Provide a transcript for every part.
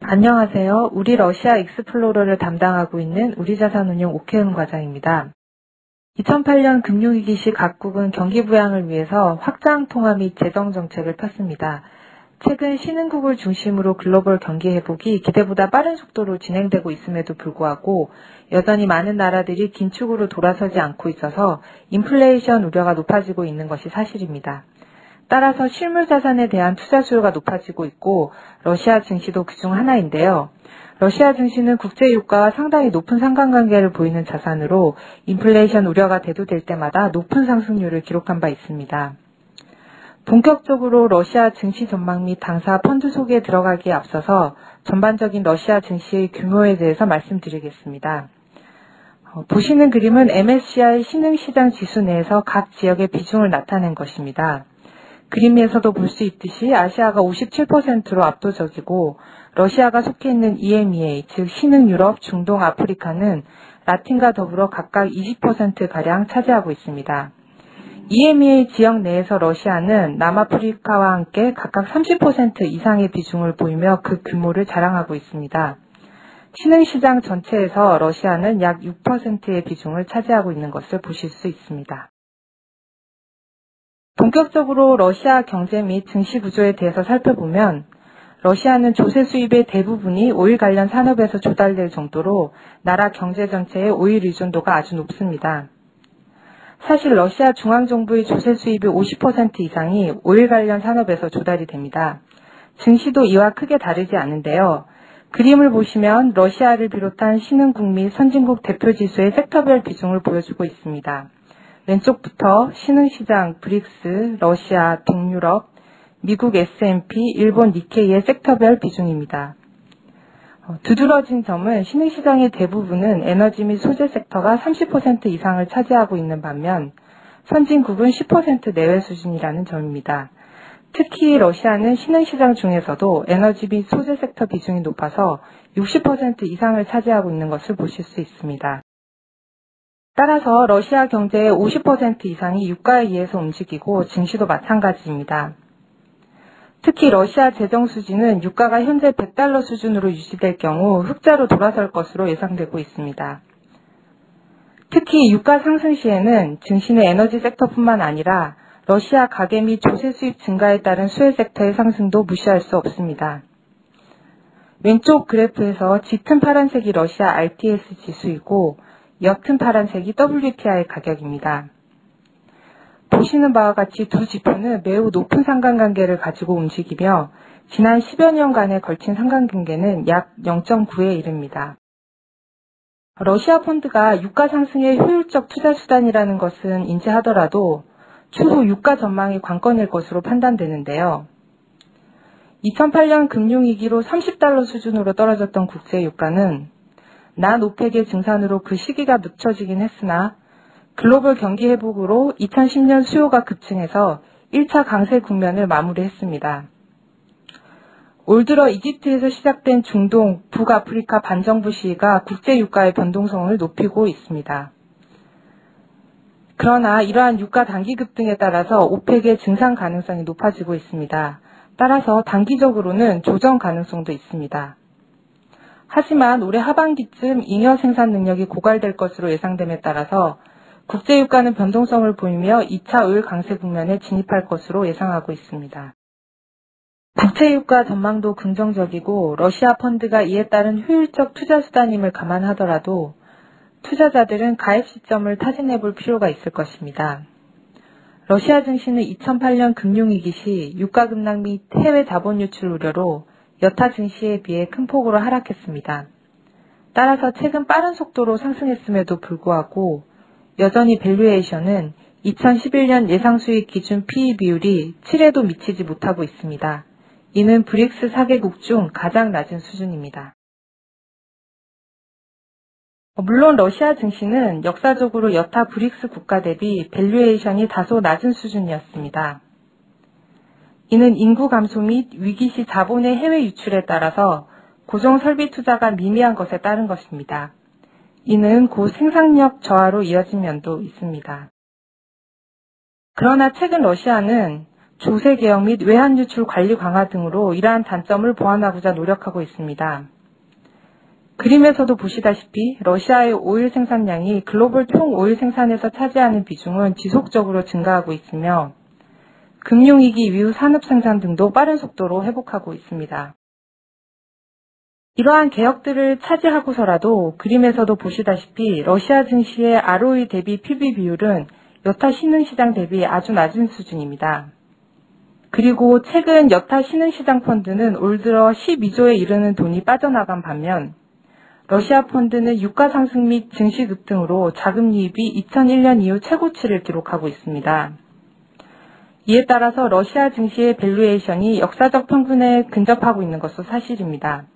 안녕하세요. 우리 러시아 익스플로러를 담당하고 있는 우리자산운용 오케은 과장입니다. 2008년 금융위기 시 각국은 경기 부양을 위해서 확장 통화 및 재정 정책을 폈습니다. 최근 신흥국을 중심으로 글로벌 경기 회복이 기대보다 빠른 속도로 진행되고 있음에도 불구하고 여전히 많은 나라들이 긴축으로 돌아서지 않고 있어서 인플레이션 우려가 높아지고 있는 것이 사실입니다. 따라서 실물 자산에 대한 투자 수요가 높아지고 있고 러시아 증시도 그중 하나인데요. 러시아 증시는 국제 유가와 상당히 높은 상관관계를 보이는 자산으로 인플레이션 우려가 대두될 때마다 높은 상승률을 기록한 바 있습니다. 본격적으로 러시아 증시 전망 및 당사 펀드 소개에 들어가기에 앞서서 전반적인 러시아 증시의 규모에 대해서 말씀드리겠습니다. 보시는 그림은 MSCI 신흥시장 지수 내에서 각 지역의 비중을 나타낸 것입니다. 그림에서도 볼 수 있듯이 아시아가 57%로 압도적이고 러시아가 속해 있는 EMEA, 즉 신흥유럽, 중동, 아프리카는 라틴과 더불어 각각 20%가량 차지하고 있습니다. EMEA 지역 내에서 러시아는 남아프리카와 함께 각각 30% 이상의 비중을 보이며 그 규모를 자랑하고 있습니다. 신흥시장 전체에서 러시아는 약 6%의 비중을 차지하고 있는 것을 보실 수 있습니다. 본격적으로 러시아 경제 및 증시 구조에 대해서 살펴보면 러시아는 조세 수입의 대부분이 오일 관련 산업에서 조달될 정도로 나라 경제 전체의 오일 의존도가 아주 높습니다. 사실 러시아 중앙정부의 조세 수입의 50% 이상이 오일 관련 산업에서 조달이 됩니다. 증시도 이와 크게 다르지 않은데요. 그림을 보시면 러시아를 비롯한 신흥국 및 선진국 대표지수의 섹터별 비중을 보여주고 있습니다. 왼쪽부터 신흥시장, 브릭스, 러시아, 동유럽, 미국 S&P, 일본 니케이의 섹터별 비중입니다. 두드러진 점은 신흥시장의 대부분은 에너지 및 소재 섹터가 30% 이상을 차지하고 있는 반면 선진국은 10% 내외 수준이라는 점입니다. 특히 러시아는 신흥시장 중에서도 에너지 및 소재 섹터 비중이 높아서 60% 이상을 차지하고 있는 것을 보실 수 있습니다. 따라서 러시아 경제의 50% 이상이 유가에 의해서 움직이고 증시도 마찬가지입니다. 특히 러시아 재정 수지는 유가가 현재 100달러 수준으로 유지될 경우 흑자로 돌아설 것으로 예상되고 있습니다. 특히 유가 상승 시에는 증시는 에너지 섹터뿐만 아니라 러시아 가계 및 조세 수입 증가에 따른 수혜 섹터의 상승도 무시할 수 없습니다. 왼쪽 그래프에서 짙은 파란색이 러시아 RTS 지수이고 옅은 파란색이 WTI 가격입니다. 보시는 바와 같이 두 지표는 매우 높은 상관관계를 가지고 움직이며 지난 10여 년간에 걸친 상관관계는 약 0.9에 이릅니다. 러시아 펀드가 유가 상승의 효율적 투자 수단이라는 것은 인지하더라도 추후 유가 전망이 관건일 것으로 판단되는데요. 2008년 금융위기로 30달러 수준으로 떨어졌던 국제 유가는 난 오펙의 증산으로 그 시기가 늦춰지긴 했으나 글로벌 경기 회복으로 2010년 수요가 급증해서 1차 강세 국면을 마무리했습니다. 올 들어 이집트에서 시작된 중동, 북아프리카 반정부 시위가 국제 유가의 변동성을 높이고 있습니다. 그러나 이러한 유가 단기 급등에 따라서 오펙의 증산 가능성이 높아지고 있습니다. 따라서 단기적으로는 조정 가능성도 있습니다. 하지만 올해 하반기쯤 잉여 생산 능력이 고갈될 것으로 예상됨에 따라서 국제유가는 변동성을 보이며 2차 을 강세 국면에 진입할 것으로 예상하고 있습니다. 국제유가 전망도 긍정적이고 러시아 펀드가 이에 따른 효율적 투자 수단임을 감안하더라도 투자자들은 가입 시점을 타진해 볼 필요가 있을 것입니다. 러시아 증시는 2008년 금융위기 시 유가 급락 및 해외 자본 유출 우려로 여타 증시에 비해 큰 폭으로 하락했습니다. 따라서 최근 빠른 속도로 상승했음에도 불구하고 여전히 밸류에이션은 2011년 예상 수익 기준 PE 비율이 7에도 미치지 못하고 있습니다. 이는 브릭스 4개국 중 가장 낮은 수준입니다. 물론 러시아 증시는 역사적으로 여타 브릭스 국가 대비 밸류에이션이 다소 낮은 수준이었습니다. 이는 인구 감소 및 위기 시 자본의 해외 유출에 따라서 고정 설비 투자가 미미한 것에 따른 것입니다. 이는 곧 생산력 저하로 이어진 면도 있습니다. 그러나 최근 러시아는 조세 개혁 및 외환 유출 관리 강화 등으로 이러한 단점을 보완하고자 노력하고 있습니다. 그림에서도 보시다시피 러시아의 오일 생산량이 글로벌 총 오일 생산에서 차지하는 비중은 지속적으로 증가하고 있으며 금융위기 이후 산업 생산 등도 빠른 속도로 회복하고 있습니다. 이러한 개혁들을 차지하고서라도 그림에서도 보시다시피 러시아 증시의 ROE 대비 PB 비율은 여타 신흥시장 대비 아주 낮은 수준입니다. 그리고 최근 여타 신흥시장 펀드는 올 들어 12조에 이르는 돈이 빠져나간 반면 러시아 펀드는 유가 상승 및 증시 급등으로 자금 유입이 2001년 이후 최고치를 기록하고 있습니다. 이에 따라서 러시아 증시의 밸류에이션이 역사적 평균에 근접하고 있는 것도 사실입니다.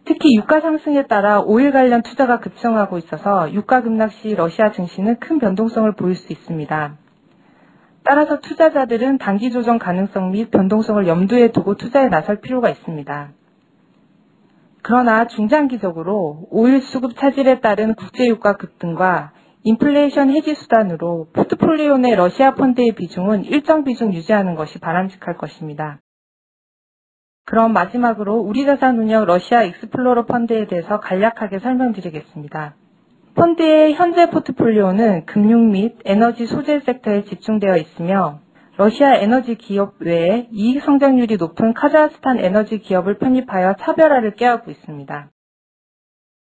특히 유가 상승에 따라 오일 관련 투자가 급증하고 있어서 유가 급락 시 러시아 증시는 큰 변동성을 보일 수 있습니다. 따라서 투자자들은 단기 조정 가능성 및 변동성을 염두에 두고 투자에 나설 필요가 있습니다. 그러나 중장기적으로 오일 수급 차질에 따른 국제유가 급등과 인플레이션 해지 수단으로 포트폴리오 내 러시아 펀드의 비중은 일정 비중 유지하는 것이 바람직할 것입니다. 그럼 마지막으로 우리자산운용 러시아 익스플로러 펀드에 대해서 간략하게 설명드리겠습니다. 펀드의 현재 포트폴리오는 금융 및 에너지 소재 섹터에 집중되어 있으며 러시아 에너지 기업 외에 이익 성장률이 높은 카자흐스탄 에너지 기업을 편입하여 차별화를 꾀하고 있습니다.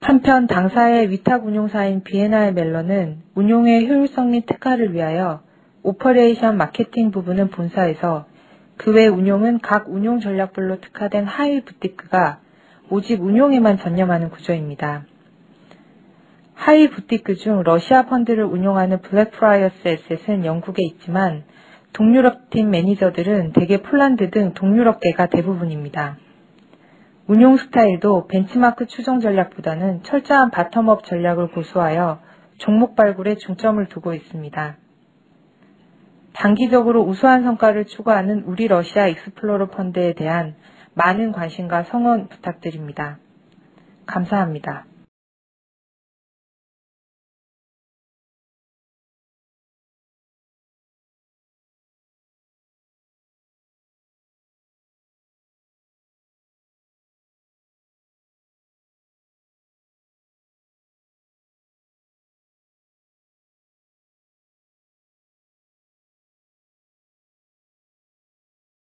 한편 당사의 위탁 운용사인 비에나의 멜런은 운용의 효율성 및 특화를 위하여 오퍼레이션 마케팅 부분은 본사에서 그 외 운용은 각 운용 전략별로 특화된 하위 부티크가 오직 운용에만 전념하는 구조입니다. 하위 부티크 중 러시아 펀드를 운용하는 블랙프라이어스 에셋은 영국에 있지만 동유럽 팀 매니저들은 대개 폴란드 등 동유럽계가 대부분입니다. 운용 스타일도 벤치마크 추정 전략보다는 철저한 바텀업 전략을 고수하여 종목 발굴에 중점을 두고 있습니다. 단기적으로 우수한 성과를 추구하는 우리 러시아 익스플로러 펀드에 대한 많은 관심과 성원 부탁드립니다. 감사합니다.